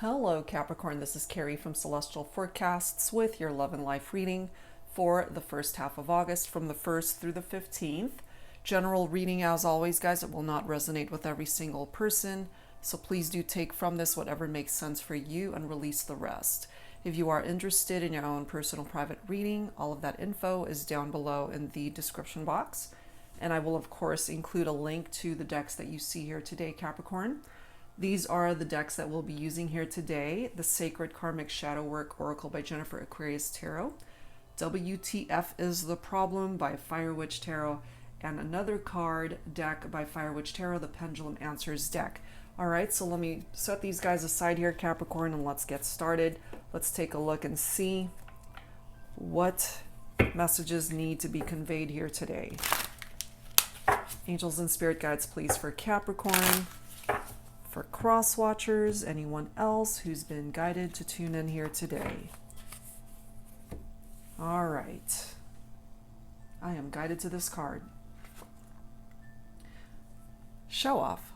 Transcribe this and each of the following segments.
Hello Capricorn, this is Carrie from Celestial Forecasts with your love and life reading for the first half of August from the 1st through the 15th. General reading as always, guys. It will not resonate with every single person, so please do take from this whatever makes sense for you and release the rest. If you are interested in your own personal private reading, all of that info is down below in the description box. And I will of course include a link to the decks that you see here today, Capricorn. These are the decks that we'll be using here today. The Sacred Karmic Shadow Work Oracle by Jennifer Aquarius Tarot. WTF is the Problem by Fire Witch Tarot. And another card deck by Fire Witch Tarot, the Pendulum Answers deck. Alright, so let me set these guys aside here, Capricorn, and let's get started. Let's take a look and see what messages need to be conveyed here today. Angels and spirit guides, please, for Capricorn. For cross watchers, anyone else who's been guided to tune in here today. All right. I am guided to this card. Show off.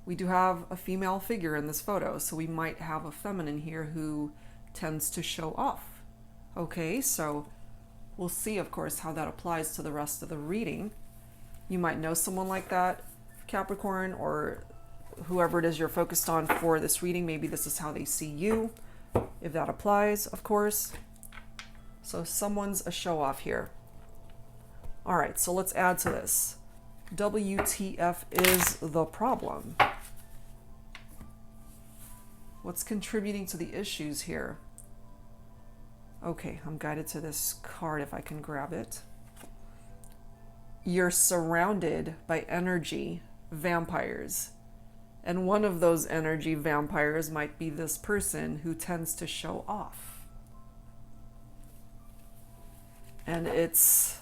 We do have a female figure in this photo, so we might have a feminine here who tends to show off. Okay, so we'll see, of course, how that applies to the rest of the reading. You might know someone like that, Capricorn, or whoever it is you're focused on for this reading. Maybe this is how they see you, if that applies, of course. So someone's a show-off here. All right, so let's add to this. WTF is the problem? What's contributing to the issues here? Okay, I'm guided to this card if I can grab it. You're surrounded by energy vampires. And one of those energy vampires might be this person who tends to show off. And it's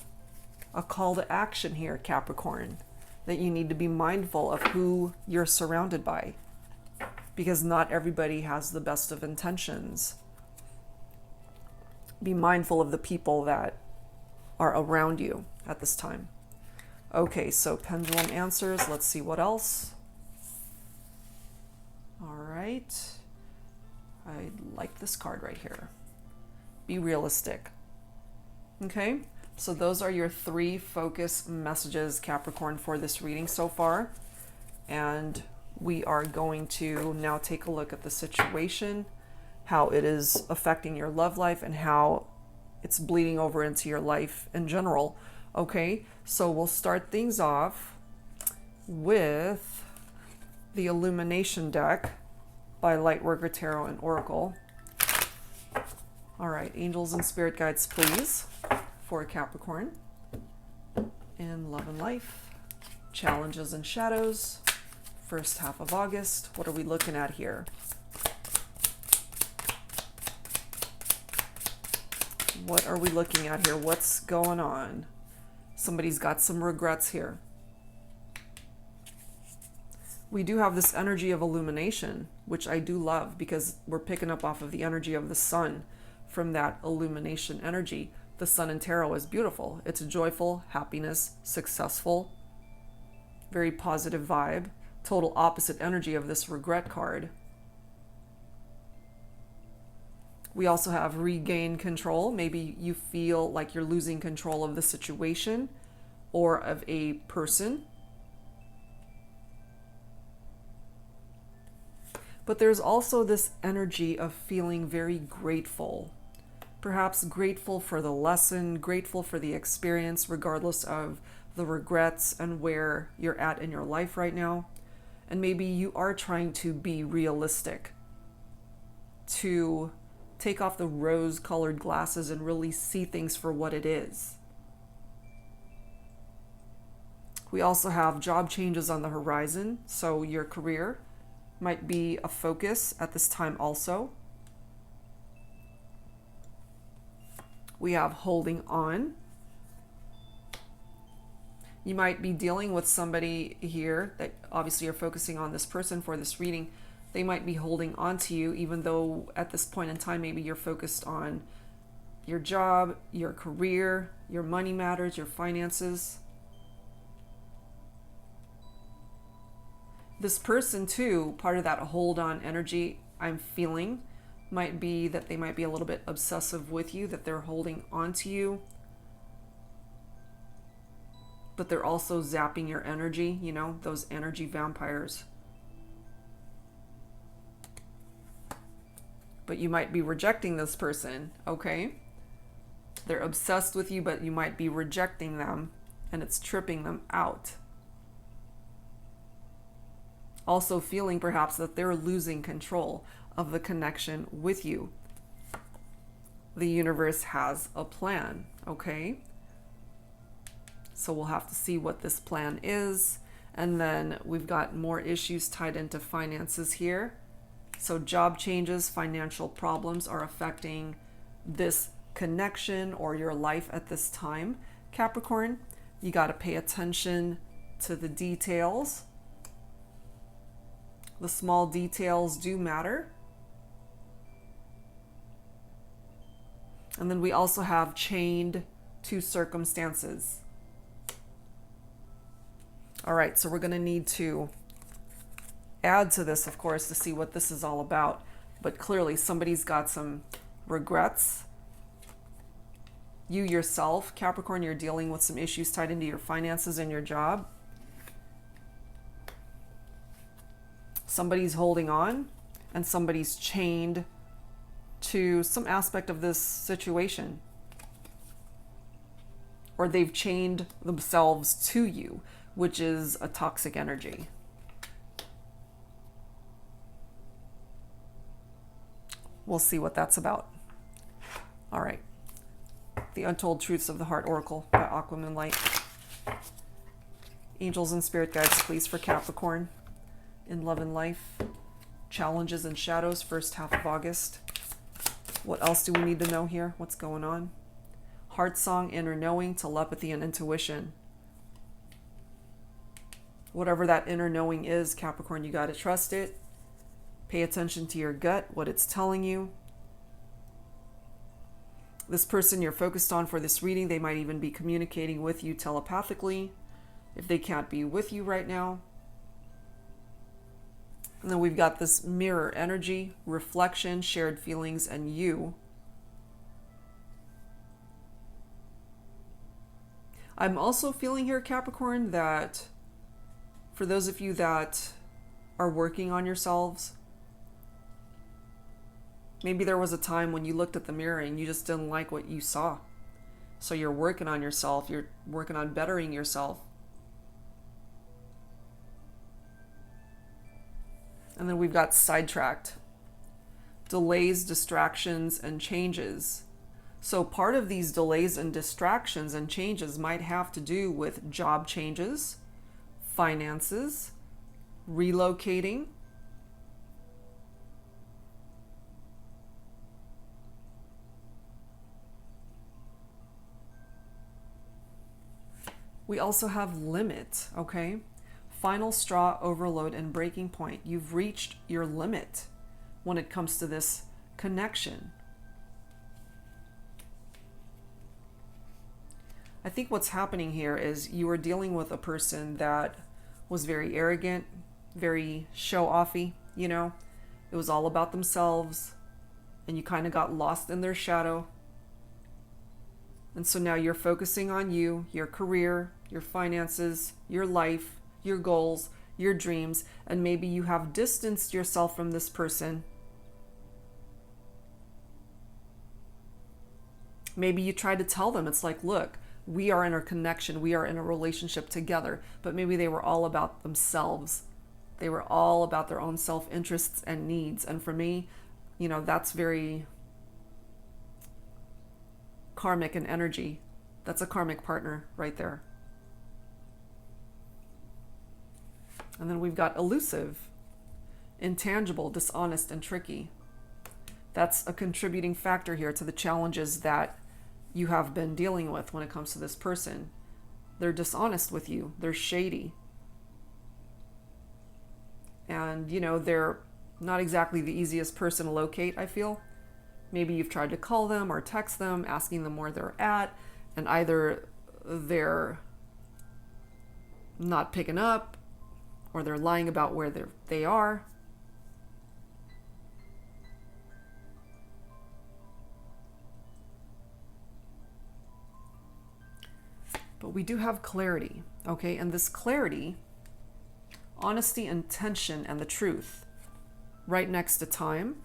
a call to action here, Capricorn, that you need to be mindful of who you're surrounded by, because not everybody has the best of intentions. Be mindful of the people that are around you at this time. Okay, so pendulum answers. Let's see what else. All right. I like this card right here. Be realistic. Okay, so those are your three focus messages, Capricorn, for this reading so far. And we are going to now take a look at the situation, how it is affecting your love life, and how it's bleeding over into your life in general. Okay, so we'll start things off with the Illumination Deck by Lightworker Tarot and Oracle. All right, angels and spirit guides, please, for Capricorn. In love and life, challenges and shadows, first half of August. What are we looking at here? What are we looking at here? What's going on? Somebody's got some regrets here. We do have this energy of illumination, which I do love because we're picking up off of the energy of the sun from that illumination energy. The sun in tarot is beautiful. It's joyful, happiness, successful, very positive vibe, total opposite energy of this regret card. We also have regain control. Maybe you feel like you're losing control of the situation or of a person. But there's also this energy of feeling very grateful. Perhaps grateful for the lesson, grateful for the experience, regardless of the regrets and where you're at in your life right now. And maybe you are trying to be realistic, to take off the rose-colored glasses and really see things for what it is. We also have job changes on the horizon, so your career might be a focus at this time also. We have holding on. You might be dealing with somebody here that obviously you're focusing on this person for this reading. They might be holding on to you, even though at this point in time, maybe you're focused on your job, your career, your money matters, your finances. This person too, part of that hold on energy I'm feeling might be that they might be a little bit obsessive with you, that they're holding on to you, but they're also zapping your energy, you know, those energy vampires. But you might be rejecting this person, okay? They're obsessed with you, but you might be rejecting them, and it's tripping them out. Also feeling perhaps that they're losing control of the connection with you. The universe has a plan, okay? So we'll have to see what this plan is. And then we've got more issues tied into finances here. So job changes, financial problems are affecting this connection or your life at this time. Capricorn, you got to pay attention to the details. The small details do matter. And then we also have chained to circumstances. All right, so we're going to need to add to this, of course, to see what this is all about. But clearly somebody's got some regrets. You yourself, Capricorn, you're dealing with some issues tied into your finances and your job. Somebody's holding on and somebody's chained to some aspect of this situation. Or they've chained themselves to you, which is a toxic energy. We'll see what that's about. All right. The Untold Truths of the Heart Oracle by Aquaman Light. Angels and spirit guides, please, for Capricorn. In love and life. Challenges and shadows, first half of August. What else do we need to know here? What's going on? Heart song, inner knowing, telepathy, and intuition. Whatever that inner knowing is, Capricorn, you got to trust it. Pay attention to your gut, what it's telling you. This person you're focused on for this reading, they might even be communicating with you telepathically if they can't be with you right now. And then we've got this mirror energy, reflection, shared feelings, and you. I'm also feeling here, Capricorn, that for those of you that are working on yourselves, maybe there was a time when you looked at the mirror and you just didn't like what you saw. So you're working on yourself, you're working on bettering yourself. And then we've got sidetracked. Delays, distractions, and changes. So part of these delays and distractions and changes might have to do with job changes, finances, relocating. We also have limit, okay? Final straw, overload, and breaking point. You've reached your limit when it comes to this connection. I think what's happening here is you are dealing with a person that was very arrogant, very show-offy, you know? It was all about themselves, and you kind of got lost in their shadow. And so now you're focusing on you, your career, your finances, your life, your goals, your dreams, and maybe you have distanced yourself from this person. Maybe you try to tell them, it's like, look, we are in a connection, we are in a relationship together, but maybe they were all about themselves. They were all about their own self-interests and needs. And for me, you know, that's very karmic in energy. That's a karmic partner right there. And then we've got elusive, intangible, dishonest, and tricky. That's a contributing factor here to the challenges that you have been dealing with when it comes to this person. They're dishonest with you. They're shady. And, you know, they're not exactly the easiest person to locate, I feel. Maybe you've tried to call them or text them, asking them where they're at, and either they're not picking up, or they're lying about where they are. But we do have clarity, okay? And this clarity, honesty, intention, and the truth, right next to time.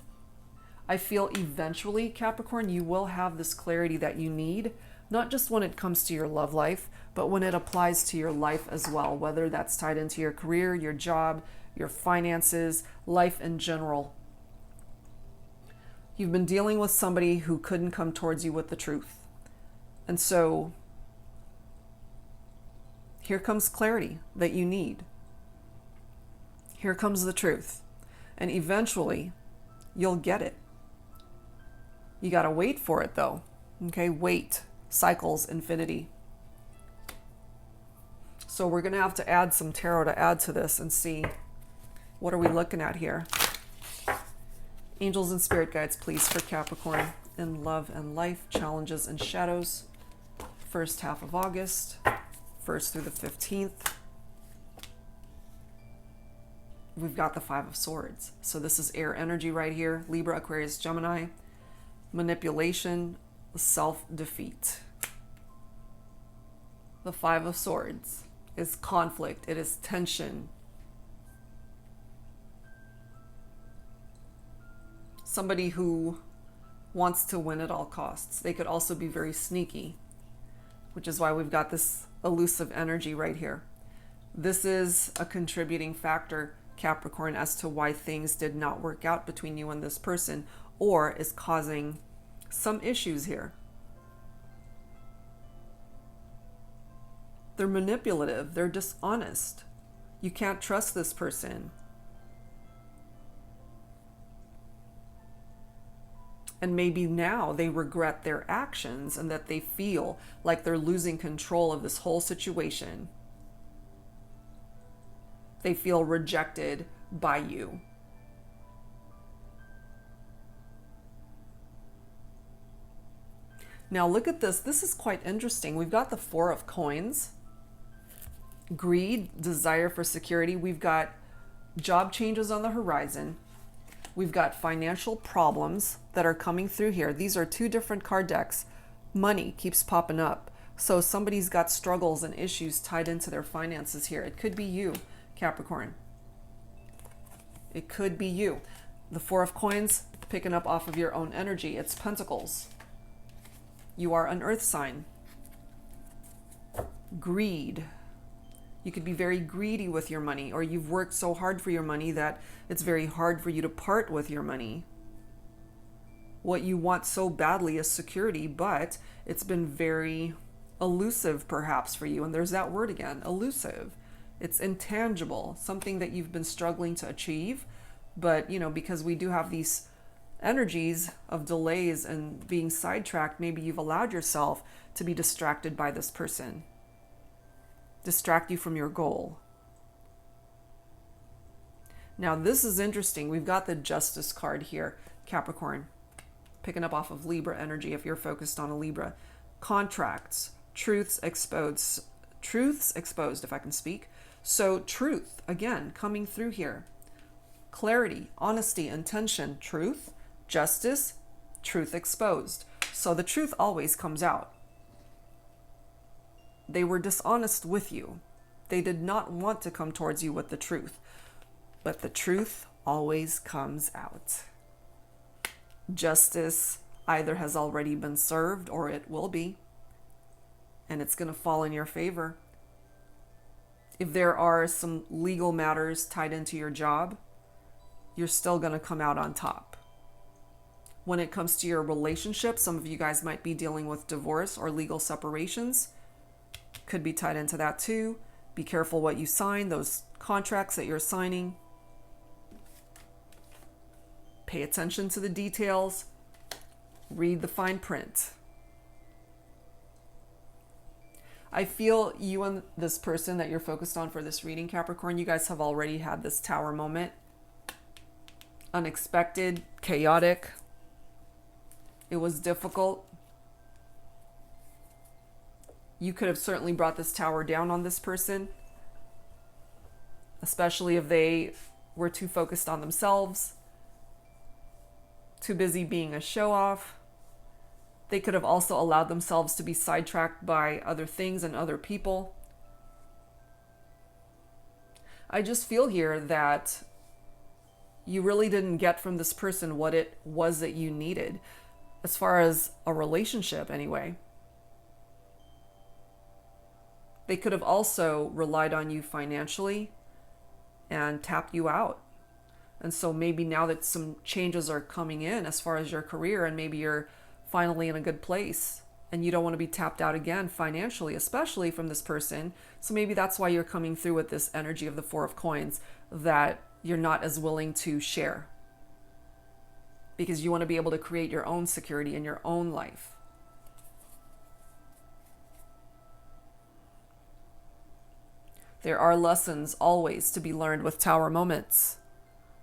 I feel eventually, Capricorn, you will have this clarity that you need, not just when it comes to your love life, but when it applies to your life as well, whether that's tied into your career, your job, your finances, life in general. You've been dealing with somebody who couldn't come towards you with the truth. And so here comes clarity that you need. Here comes the truth. And eventually, you'll get it. You got to wait for it, though. Okay, wait. Cycles, infinity. So we're going to have to add some tarot to add to this and see what are we looking at here. Angels and spirit guides, please, for Capricorn in love and life, challenges and shadows. First half of August, 1st through the 15th. We've got the Five of Swords. So this is air energy right here. Libra, Aquarius, Gemini. Manipulation, self-defeat. The Five of Swords is conflict. It is tension. Somebody who wants to win at all costs. They could also be very sneaky, which is why we've got this elusive energy right here. This is a contributing factor, Capricorn, as to why things did not work out between you and this person, or is causing some issues here. They're manipulative. They're dishonest. You can't trust this person. And maybe now they regret their actions and that they feel like they're losing control of this whole situation. They feel rejected by you. Now look at this. This is quite interesting. We've got the Four of Coins. Greed, desire for security. We've got job changes on the horizon. We've got financial problems that are coming through here. These are two different card decks. Money keeps popping up. So somebody's got struggles and issues tied into their finances here. It could be you, Capricorn. It could be you. The Four of Coins, picking up off of your own energy. It's Pentacles. You are an earth sign. Greed. You could be very greedy with your money, or you've worked so hard for your money that it's very hard for you to part with your money. What you want so badly is security, but it's been very elusive perhaps for you. And there's that word again, elusive. It's intangible, something that you've been struggling to achieve. But, you know, because we do have these energies of delays and being sidetracked, maybe you've allowed yourself to be distracted by this person. Distract you from your goal. Now this is interesting. We've got the Justice card here, Capricorn, picking up off of Libra energy if you're focused on a Libra. Contracts, truths exposed, if I can speak. So truth, again, coming through here. Clarity, honesty, intention, truth, justice, truth exposed. So the truth always comes out. They were dishonest with you. They did not want to come towards you with the truth. But the truth always comes out. Justice either has already been served or it will be. And it's going to fall in your favor. If there are some legal matters tied into your job, you're still going to come out on top. When it comes to your relationship, some of you guys might be dealing with divorce or legal separations. Could be tied into that too. Be careful what you sign, those contracts that you're signing. Pay attention to the details. Read the fine print. I feel you and this person that you're focused on for this reading, Capricorn, you guys have already had this tower moment. Unexpected, chaotic. It was difficult. You could have certainly brought this tower down on this person. especially if they were too focused on themselves, too busy being a show-off. They could have also allowed themselves to be sidetracked by other things and other people. I just feel here that you really didn't get from this person what it was that you needed, as far as a relationship anyway. They could have also relied on you financially and tapped you out. And so maybe now that some changes are coming in as far as your career, and maybe you're finally in a good place and you don't want to be tapped out again financially, especially from this person. So maybe that's why you're coming through with this energy of the Four of Coins, that you're not as willing to share, because you want to be able to create your own security in your own life. There are lessons always to be learned with Tower moments.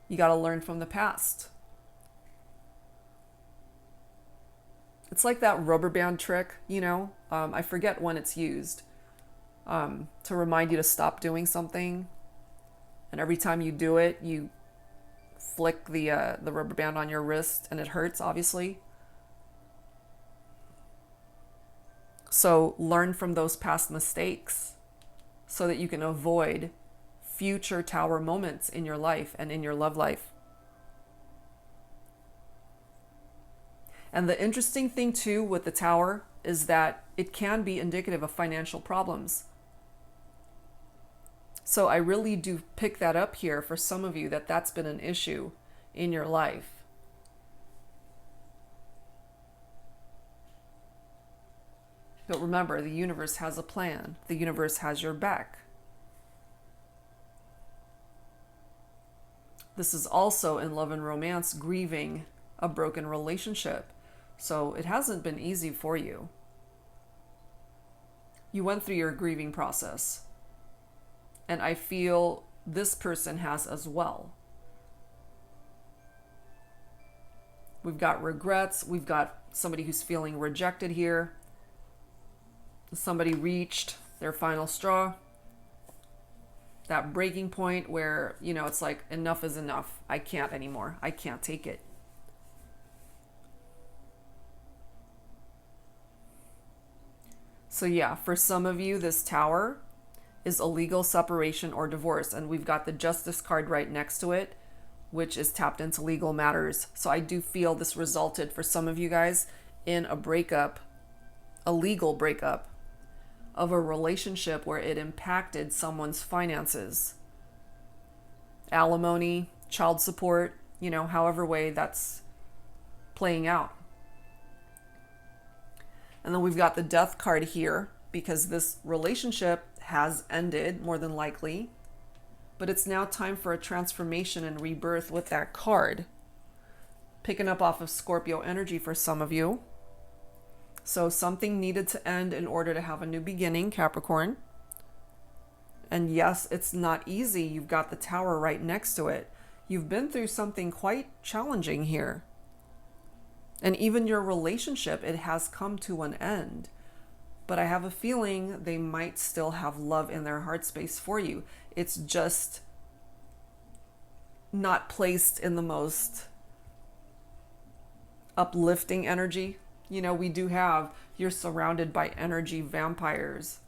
You got to learn from the past. It's like that rubber band trick, you know? I forget when it's used, to remind you to stop doing something. And every time you do it, you flick the rubber band on your wrist, and it hurts, obviously. So learn from those past mistakes so that you can avoid future Tower moments in your life and in your love life. And the interesting thing too with the Tower is that it can be indicative of financial problems. So I really do pick that up here for some of you, that that's been an issue in your life. But remember, the universe has a plan. The universe has your back. This is also in love and romance, grieving a broken relationship. So it hasn't been easy for you. You went through your grieving process. And I feel this person has as well. We've got regrets. We've got somebody who's feeling rejected here. Somebody reached their final straw. That breaking point where, you know, it's like, enough is enough. I can't anymore. I can't take it. So yeah, for some of you, this Tower is a legal separation or divorce. And we've got the Justice card right next to it, which is tapped into legal matters. So I do feel this resulted for some of you guys in a breakup, a legal breakup of a relationship where it impacted someone's finances. Alimony, child support, you know, however way that's playing out. And then we've got the Death card here, because this relationship has ended, more than likely. But it's now time for a transformation and rebirth with that card. Picking up off of Scorpio energy for some of you. So something needed to end in order to have a new beginning, Capricorn. And yes, it's not easy. You've got the Tower right next to it. You've been through something quite challenging here. And even your relationship, it has come to an end. But I have a feeling they might still have love in their heart space for you. It's just not placed in the most uplifting energy. You know, we do have, you're surrounded by energy vampires.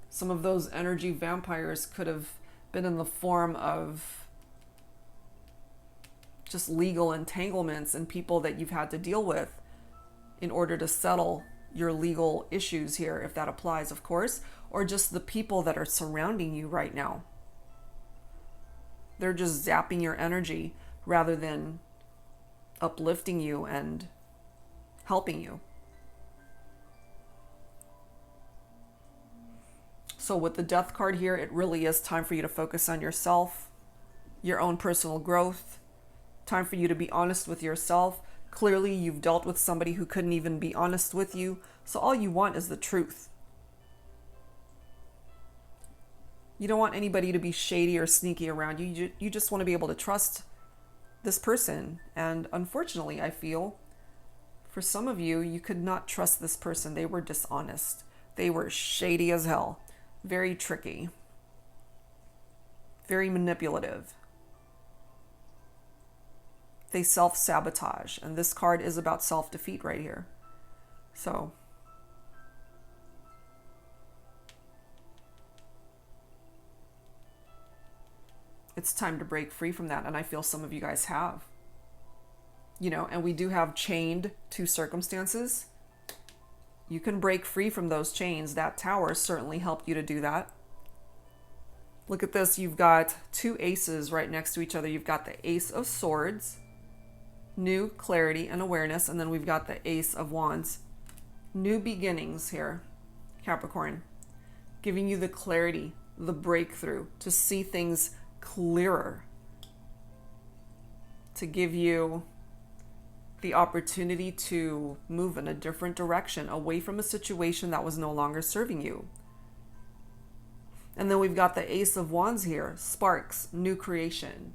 Some of those energy vampires could have been in the form of just legal entanglements and people that you've had to deal with in order to settle your legal issues here, if that applies, of course, or just the people that are surrounding you right now. They're just zapping your energy rather than uplifting you and helping you. So with the Death card here, it really is time for you to focus on yourself, your own personal growth. Time for you to be honest with yourself. Clearly, you've dealt with somebody who couldn't even be honest with you. So all you want is the truth. You don't want anybody to be shady or sneaky around you. You just want to be able to trust this person. And unfortunately, I feel for some of you, you could not trust this person. They were dishonest. They were shady as hell. Very tricky. very manipulative. They self-sabotage, and this card is about self-defeat right here. So it's time to break free from that, and I feel some of you guys have. You know, and we do have chained to circumstances. You can break free from those chains. That tower certainly helped you to do that. Look at this. You've got two aces right next to each other. You've got the Ace of Swords, new clarity and awareness, and then we've got the Ace of Wands. New beginnings here, Capricorn, giving you the clarity, the breakthrough, to see things clearer, to give you the opportunity to move in a different direction, away from a situation that was no longer serving you. And then we've got the Ace of Wands here, sparks, new creation.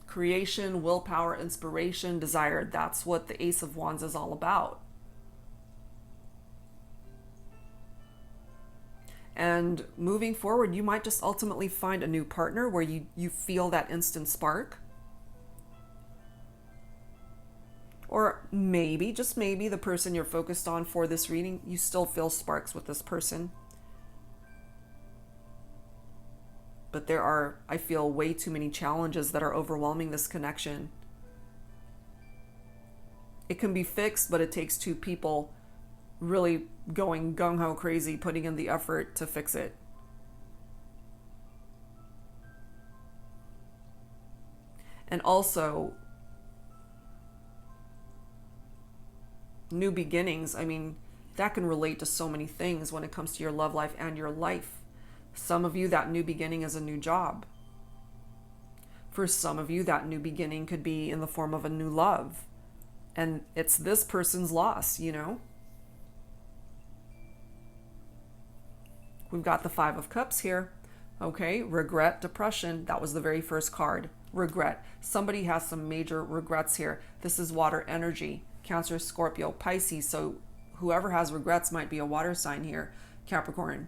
Creation, willpower, inspiration, desire. That's what the Ace of Wands is all about. And moving forward, you might just ultimately find a new partner where you feel that instant spark. Or maybe, just maybe, the person you're focused on for this reading, you still feel sparks with this person. But there are, I feel, way too many challenges that are overwhelming this connection. It can be fixed, but it takes two people really going gung-ho crazy, putting in the effort to fix it. And also, new beginnings, I mean, that can relate to so many things when it comes to your love life and your life. Some of you, that new beginning is a new job. For some of you, that new beginning could be in the form of a new love. And it's this person's loss, you know? We've got the Five of Cups here. Okay, regret, depression. That was the very first card. Regret. Somebody has some major regrets here. This is water energy. Cancer, Scorpio, Pisces. So whoever has regrets might be a water sign here. Capricorn.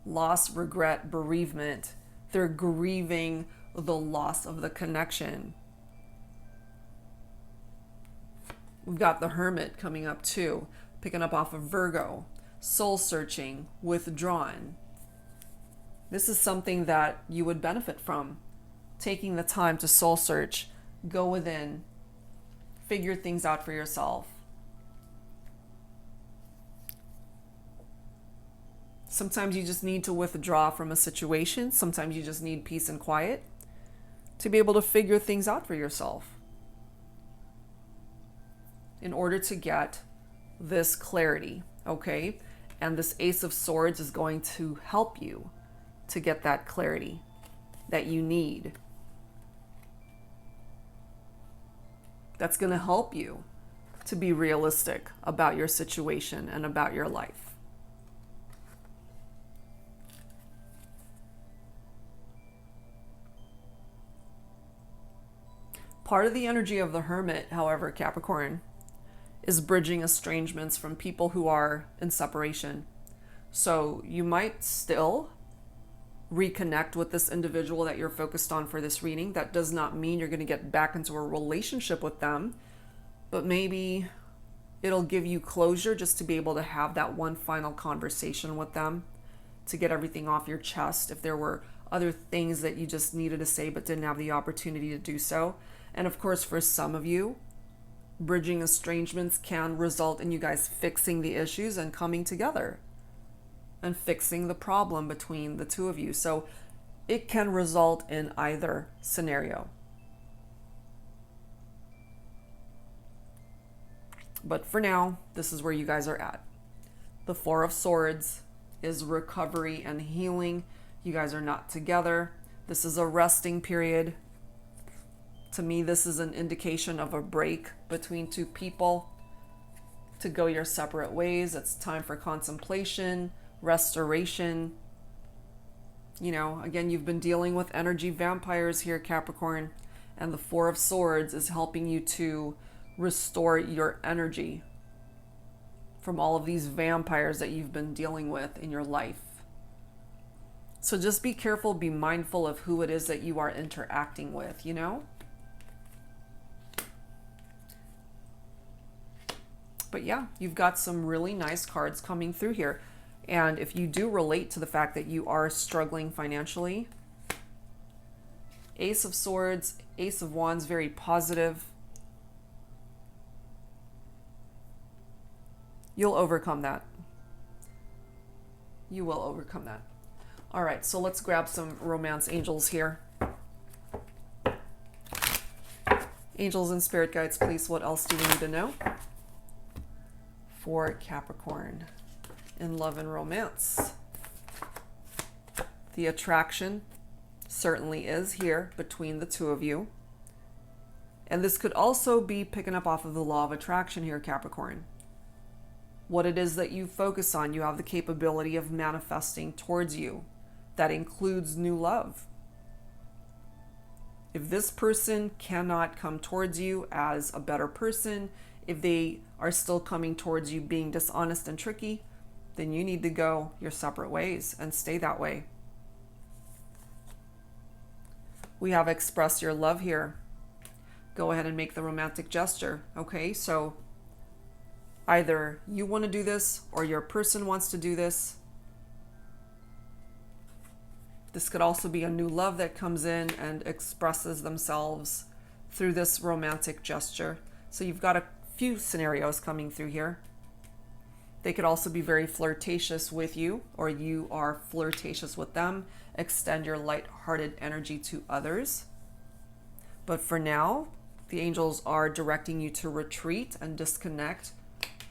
Loss, regret, bereavement. They're grieving the loss of the connection. We've got the Hermit coming up too, picking up off of Virgo. Soul searching, withdrawn. This is something that you would benefit from. Taking the time to soul search, go within, figure things out for yourself. Sometimes you just need to withdraw from a situation. Sometimes you just need peace and quiet to be able to figure things out for yourself in order to get this clarity, okay? And this Ace of Swords is going to help you to get that clarity that you need. That's going to help you to be realistic about your situation and about your life. Part of the energy of the Hermit, however, Capricorn, is bridging estrangements from people who are in separation. So you might still reconnect with this individual that you're focused on for this reading. That does not mean you're going to get back into a relationship with them, but maybe it'll give you closure just to be able to have that one final conversation with them, to get everything off your chest if there were other things that you just needed to say but didn't have the opportunity to do so. And of course, for some of you, bridging estrangements can result in you guys fixing the issues and coming together and fixing the problem between the two of you. So it can result in either scenario. But for now, this is where you guys are at. The Four of Swords is recovery and healing. You guys are not together. This is a resting period. To me, this is an indication of a break between two people to go your separate ways. It's time for contemplation, restoration. You know, again, you've been dealing with energy vampires here, Capricorn, and the Four of Swords is helping you to restore your energy from all of these vampires that you've been dealing with in your life. So just be careful, be mindful of who it is that you are interacting with, you know? But yeah, you've got some really nice cards coming through here. And if you do relate to the fact that you are struggling financially, Ace of Swords, Ace of Wands, very positive. You'll overcome that. You will overcome that. All right, so let's grab some romance angels here. Angels and spirit guides, please. What else do we need to know for Capricorn in love and romance? The attraction certainly is here between the two of you. And this could also be picking up off of the law of attraction here, Capricorn. What it is that you focus on, you have the capability of manifesting towards you. That includes new love. If this person cannot come towards you as a better person, if they are still coming towards you being dishonest and tricky, then you need to go your separate ways and stay that way. We have express your love here. Go ahead and make the romantic gesture. Okay, so either you want to do this or your person wants to do this. This could also be a new love that comes in and expresses themselves through this romantic gesture. So you've got a few scenarios coming through here. They could also be very flirtatious with you, or you are flirtatious with them. Extend your light-hearted energy to others. But for now, the angels are directing you to retreat and disconnect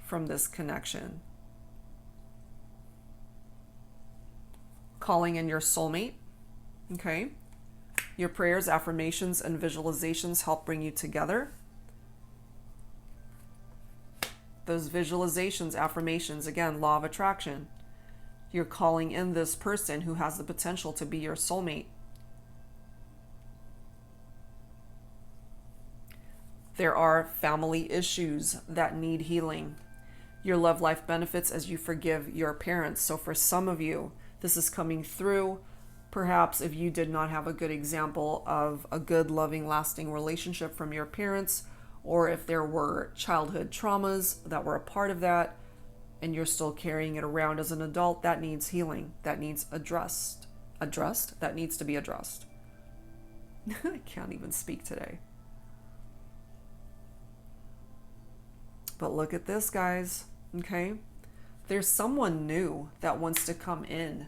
from this connection. Calling in your soulmate. Okay. Your prayers, affirmations, and visualizations help bring you together. Those visualizations, affirmations, again, law of attraction. You're calling in this person who has the potential to be your soulmate. There are family issues that need healing. Your love life benefits as you forgive your parents. So for some of you, this is coming through. Perhaps if you did not have a good example of a good, loving, lasting relationship from your parents, or if there were childhood traumas that were a part of that, and you're still carrying it around as an adult, that needs healing. That needs addressed. Addressed? That needs to be addressed. I can't even speak today. But look at this, guys. Okay? There's someone new that wants to come in.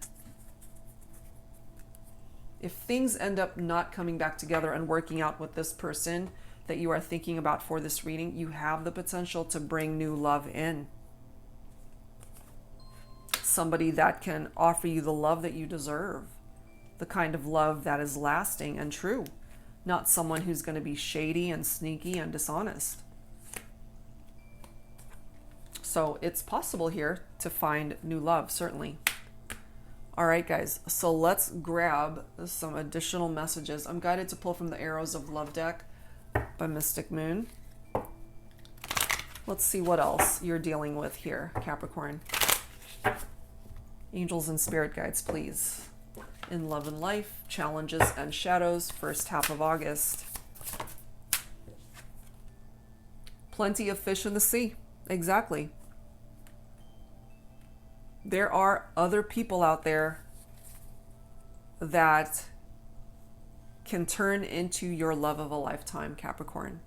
If things end up not coming back together and working out with this person that you are thinking about for this reading, you have the potential to bring new love in. Somebody that can offer you the love that you deserve. The kind of love that is lasting and true. Not someone who's going to be shady and sneaky and dishonest. So it's possible here to find new love, certainly. All right, guys, so let's grab some additional messages. I'm guided to pull from the Arrows of Love deck by Mystic Moon. Let's see what else you're dealing with here, Capricorn. Angels and spirit guides, please. In love and life, challenges and shadows, first half of August. Plenty of fish in the sea. Exactly. There are other people out there that can turn into your love of a lifetime, Capricorn,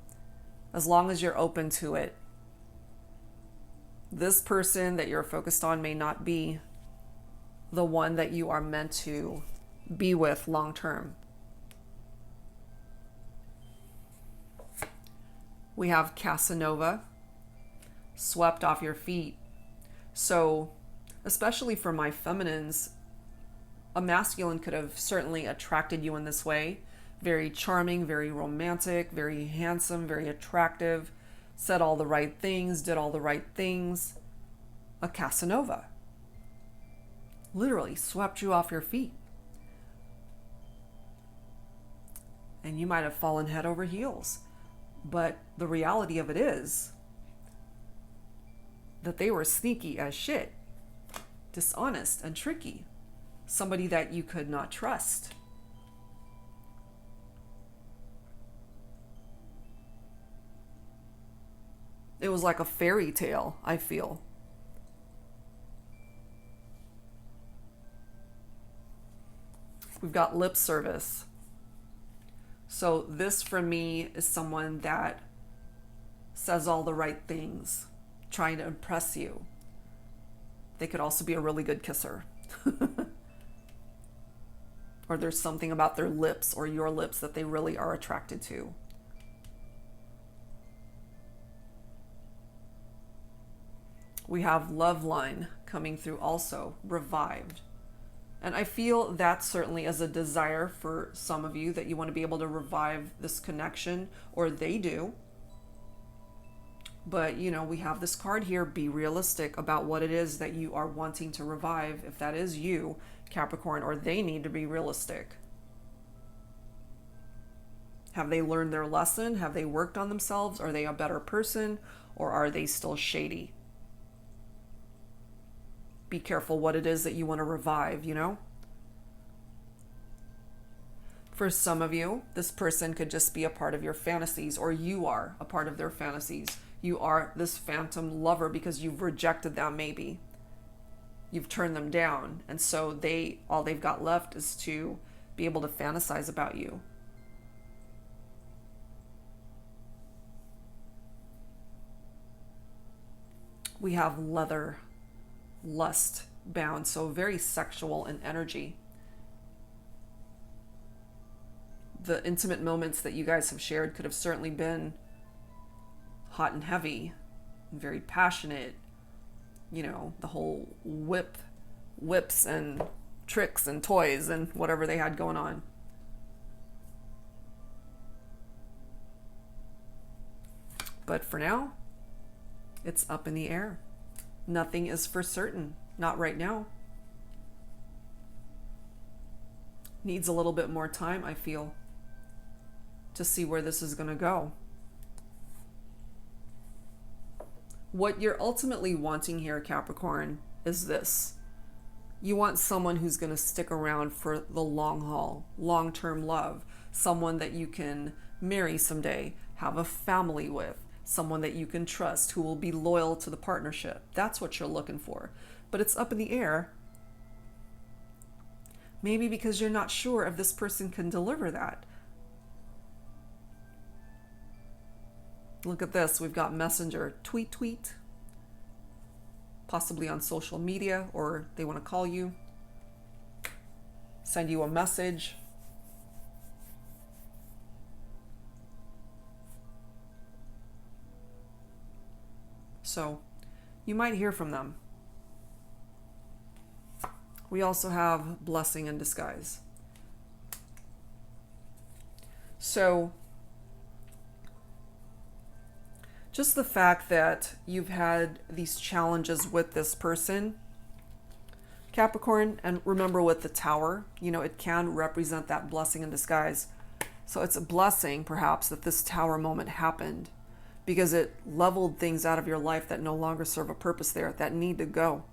as long as you're open to it. This person that you're focused on may not be the one that you are meant to be with long term. We have Casanova, swept off your feet. So especially for my feminines, a masculine could have certainly attracted you in this way. Very charming, very romantic, very handsome, very attractive, said all the right things, did all the right things. A Casanova. Literally swept you off your feet. And you might have fallen head over heels. But the reality of it is that they were sneaky as shit. Dishonest and tricky. somebody that you could not trust. It was like a fairy tale, I feel. We've got lip service. So this for me is someone that says all the right things, trying to impress you. They could also be a really good kisser. Or there's something about their lips or your lips that they really are attracted to. We have love line coming through also, revived. And I feel that certainly is a desire for some of you, that you want to be able to revive this connection, or they do. But, you know, we have this card here, be realistic about what it is that you are wanting to revive. If that is you, Capricorn, or they need to be realistic. Have they learned their lesson? Have they worked on themselves? Are they a better person, or are they still shady? Be careful what it is that you want to revive, you know? For some of you, this person could just be a part of your fantasies, or you are a part of their fantasies. You are this phantom lover because you've rejected them, maybe. You've turned them down, and so all they've got left is to be able to fantasize about you. We have leather, lust bound, so very sexual in energy. The intimate moments that you guys have shared could have certainly been hot and heavy, and very passionate. You know, the whole whips and tricks and toys and whatever they had going on. But for now, it's up in the air. Nothing is for certain. Not right now. Needs a little bit more time, I feel, to see where this is going to go. What you're ultimately wanting here, Capricorn, is this. You want someone who's going to stick around for the long haul, long-term love, someone that you can marry someday, have a family with, someone that you can trust, who will be loyal to the partnership. That's what you're looking for. But it's up in the air. Maybe because you're not sure if this person can deliver that. Look at this. We've got messenger, tweet, possibly on social media, or they want to call you, send you a message. So you might hear from them. We also have blessing in disguise. So just the fact that you've had these challenges with this person, Capricorn, and remember with the Tower, you know, it can represent that blessing in disguise. So it's a blessing, perhaps, that this Tower moment happened, because it leveled things out of your life that no longer serve a purpose there, that need to go.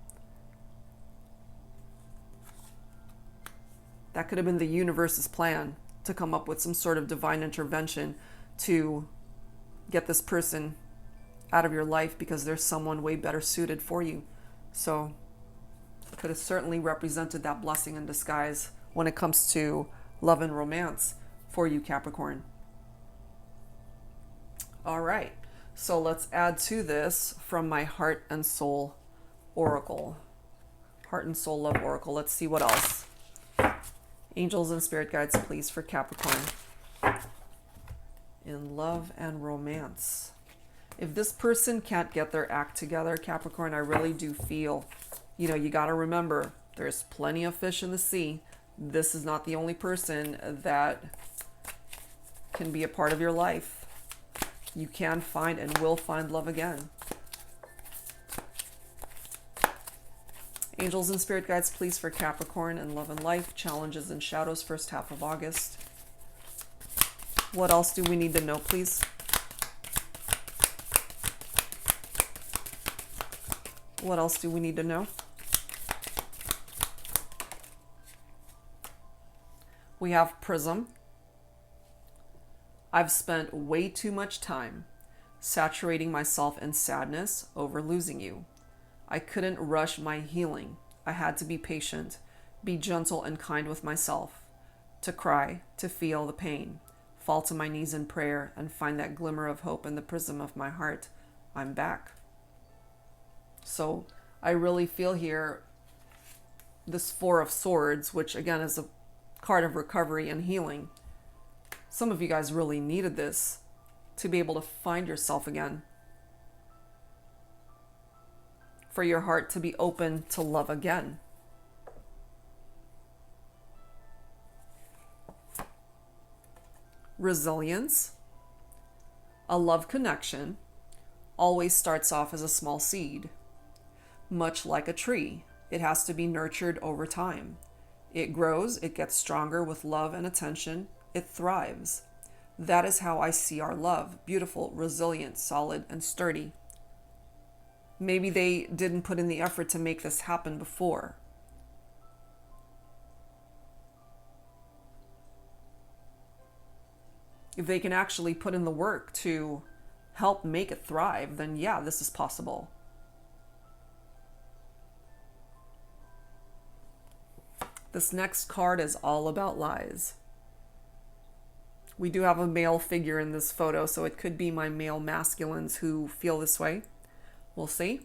That could have been the universe's plan to come up with some sort of divine intervention to get this person out of your life, because there's someone way better suited for you. So it could have certainly represented that blessing in disguise when it comes to love and romance for you, Capricorn. All right. So let's add to this from my Heart and Soul Oracle. Heart and Soul Love Oracle. Let's see what else. Angels and spirit guides, please, for Capricorn. In love and romance. If this person can't get their act together, Capricorn, I really do feel, you know, you got to remember, there's plenty of fish in the sea. This is not the only person that can be a part of your life. You can find and will find love again. Angels and spirit guides, please, for Capricorn and love and life, challenges and shadows, first half of August. What else do we need to know, please? What else do we need to know? We have Prism. I've spent way too much time saturating myself in sadness over losing you. I couldn't rush my healing. I had to be patient, be gentle and kind with myself, to cry, to feel the pain, fall to my knees in prayer, and find that glimmer of hope in the prism of my heart. I'm back. So I really feel here this Four of Swords, which again is a card of recovery and healing. Some of you guys really needed this to be able to find yourself again. For your heart to be open to love again. Resilience. A love connection always starts off as a small seed. Much like a tree, it has to be nurtured over time. It grows, it gets stronger with love and attention, it thrives. That is how I see our love. Beautiful, resilient, solid, and sturdy. Maybe they didn't put in the effort to make this happen before. If they can actually put in the work to help make it thrive, then yeah, this is possible. This next card is all about lies. We do have a male figure in this photo, so it could be my male masculines who feel this way. We'll see.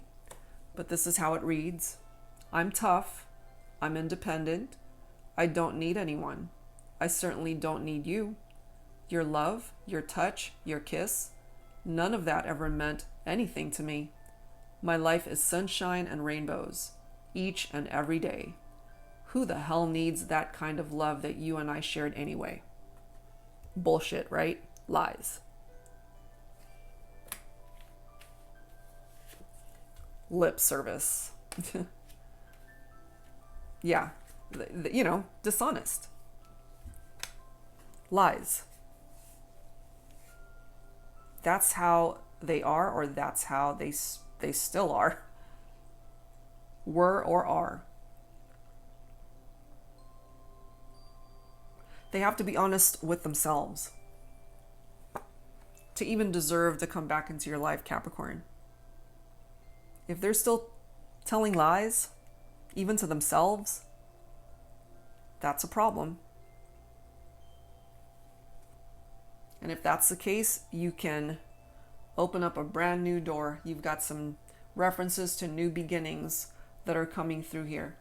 But this is how it reads. I'm tough. I'm independent. I don't need anyone. I certainly don't need you. Your love, your touch, your kiss, none of that ever meant anything to me. My life is sunshine and rainbows, each and every day. Who the hell needs that kind of love that you and I shared anyway? Bullshit, right? Lies. Lip service. Yeah, you know, dishonest. Lies. That's how they are, or that's how they still are. Were or are. They have to be honest with themselves to even deserve to come back into your life, Capricorn. If they're still telling lies, even to themselves, that's a problem. And if that's the case, you can open up a brand new door. You've got some references to new beginnings that are coming through here.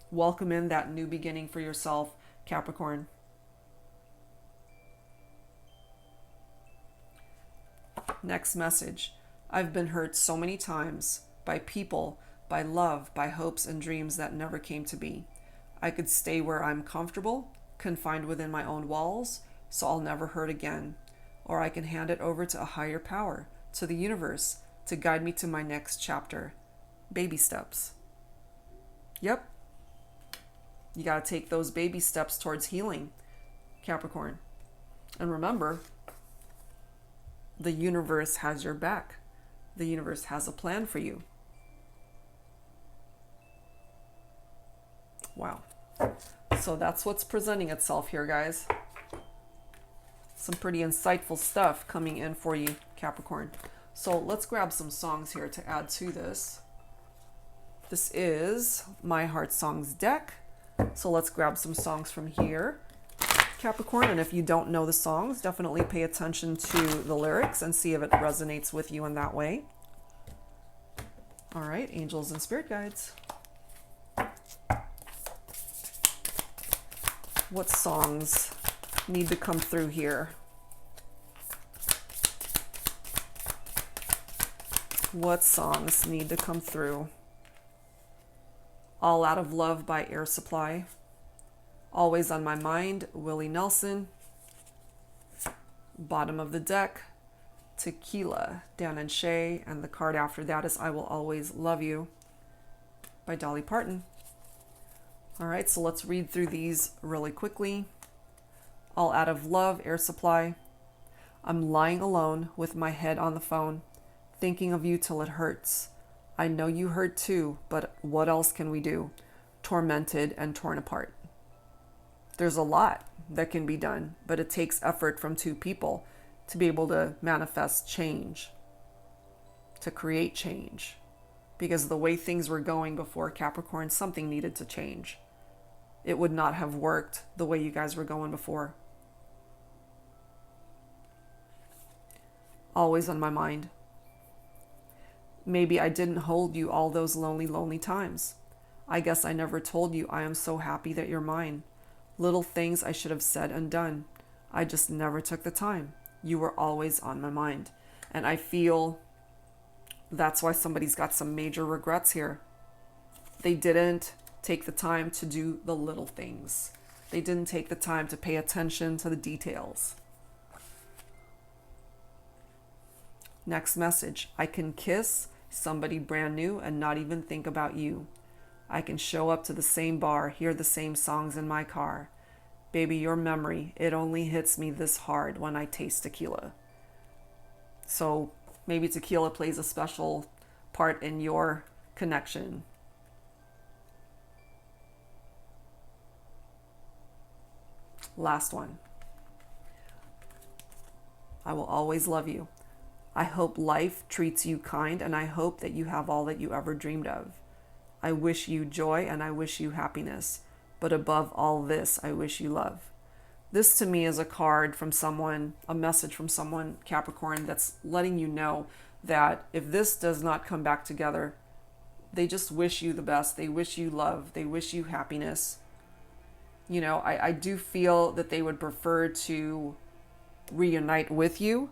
Welcome in that new beginning for yourself, Capricorn. Next message. I've been hurt so many times by people, by love, by hopes and dreams that never came to be. I could stay where I'm comfortable, confined within my own walls, so I'll never hurt again. Or I can hand it over to a higher power, to the universe, to guide me to my next chapter. Baby steps. Yep. You got to take those baby steps towards healing, Capricorn. And remember, the universe has your back. The universe has a plan for you. Wow. So that's what's presenting itself here, guys. Some pretty insightful stuff coming in for you, Capricorn. So let's grab some songs here to add to this. This is my Heart Songs deck. So let's grab some songs from here, Capricorn. And if you don't know the songs, definitely pay attention to the lyrics and see if it resonates with you in that way. All right, angels and spirit guides. What songs need to come through here? What songs need to come through? All Out of Love by Air Supply. Always on My Mind, Willie Nelson. Bottom of the deck, Tequila, Dan and Shay. And the card after that is I Will Always Love You by Dolly Parton. All right, so let's read through these really quickly. All Out of Love, Air Supply. I'm lying alone with my head on the phone, thinking of you till it hurts. I know you hurt too, but what else can we do? Tormented and torn apart. There's a lot that can be done, but it takes effort from two people to be able to manifest change, to create change. Because the way things were going before Capricorn, something needed to change. It would not have worked the way you guys were going before. Always on my mind. Maybe I didn't hold you all those lonely, lonely times. I guess I never told you I am so happy that you're mine. Little things I should have said and done. I just never took the time. You were always on my mind. And I feel that's why somebody's got some major regrets here. They didn't take the time to do the little things. They didn't take the time to pay attention to the details. Next message. I can kiss somebody brand new and not even think about you. I can show up to the same bar, hear the same songs in my car. Baby, your memory, it only hits me this hard when I taste tequila. So maybe tequila plays a special part in your connection. Last one. I will always love you. I hope life treats you kind, and I hope that you have all that you ever dreamed of. I wish you joy and I wish you happiness. But above all this, I wish you love. This to me is a card from someone, a message from someone, Capricorn, that's letting you know that if this does not come back together, they just wish you the best. They wish you love. They wish you happiness. You know, I do feel that they would prefer to reunite with you.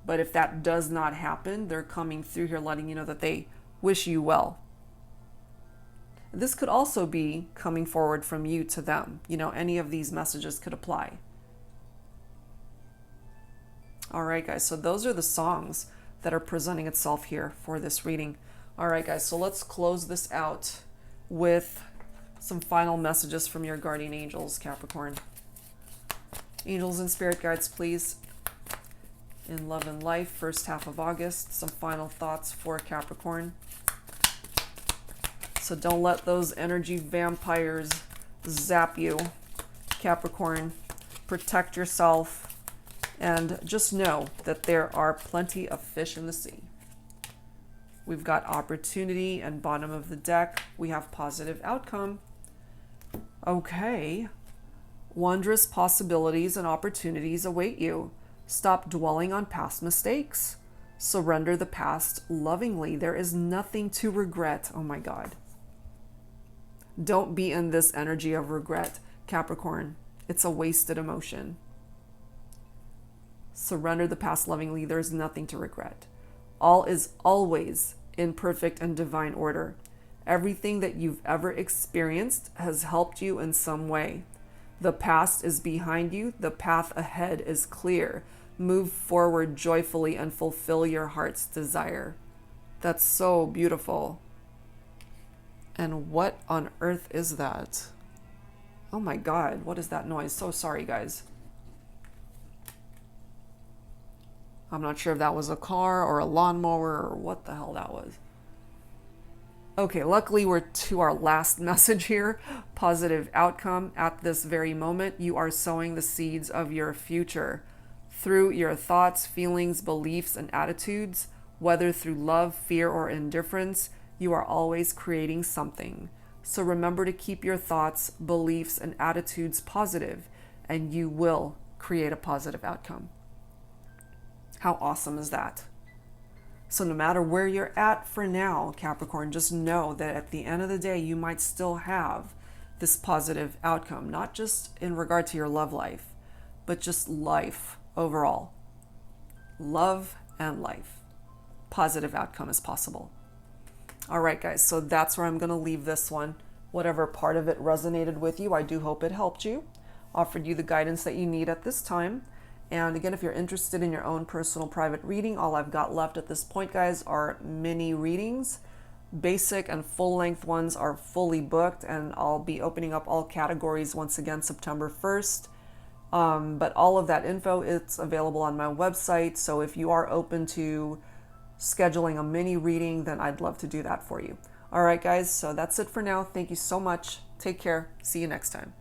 But if that does not happen, they're coming through here letting you know that they wish you well. This could also be coming forward from you to them. You know, any of these messages could apply. All right, guys. So those are the songs that are presenting itself here for this reading. All right, guys. So let's close this out with some final messages from your guardian angels, Capricorn. Angels and spirit guides, please. In love and life, first half of August, some final thoughts for Capricorn. So don't let those energy vampires zap you, Capricorn. Protect yourself and just know that there are plenty of fish in the sea. We've got opportunity and bottom of the deck. We have positive outcome. Okay. Wondrous possibilities and opportunities await you. Stop dwelling on past mistakes. Surrender the past lovingly. There is nothing to regret. Oh my God. Don't be in this energy of regret, Capricorn. It's a wasted emotion. Surrender the past lovingly. There is nothing to regret. All is always in perfect and divine order. Everything that you've ever experienced has helped you in some way. The past is behind you. The path ahead is clear. Move forward joyfully and fulfill your heart's desire. That's so beautiful. And what on earth is that? Oh my God, what is that noise? So sorry, guys. I'm not sure if that was a car or a lawnmower or what the hell that was. Okay, luckily we're to our last message here. Positive outcome. At this very moment, you are sowing the seeds of your future. Through your thoughts, feelings, beliefs, and attitudes, whether through love, fear, or indifference, you are always creating something. So remember to keep your thoughts, beliefs, and attitudes positive, and you will create a positive outcome. How awesome is that? So no matter where you're at for now, Capricorn, just know that at the end of the day, you might still have this positive outcome, not just in regard to your love life, but just life overall. Love and life. Positive outcome is possible. All right, guys, so that's where I'm going to leave this one. Whatever part of it resonated with you, I do hope it helped you, offered you the guidance that you need at this time. And again, if you're interested in your own personal private reading, all I've got left at this point, guys, are mini readings. Basic and full-length ones are fully booked, and I'll be opening up all categories once again September 1st. But all of that info, it's available on my website. So if you are open to scheduling a mini reading, then I'd love to do that for you. All right, guys, so that's it for now. Thank you so much. Take care. See you next time.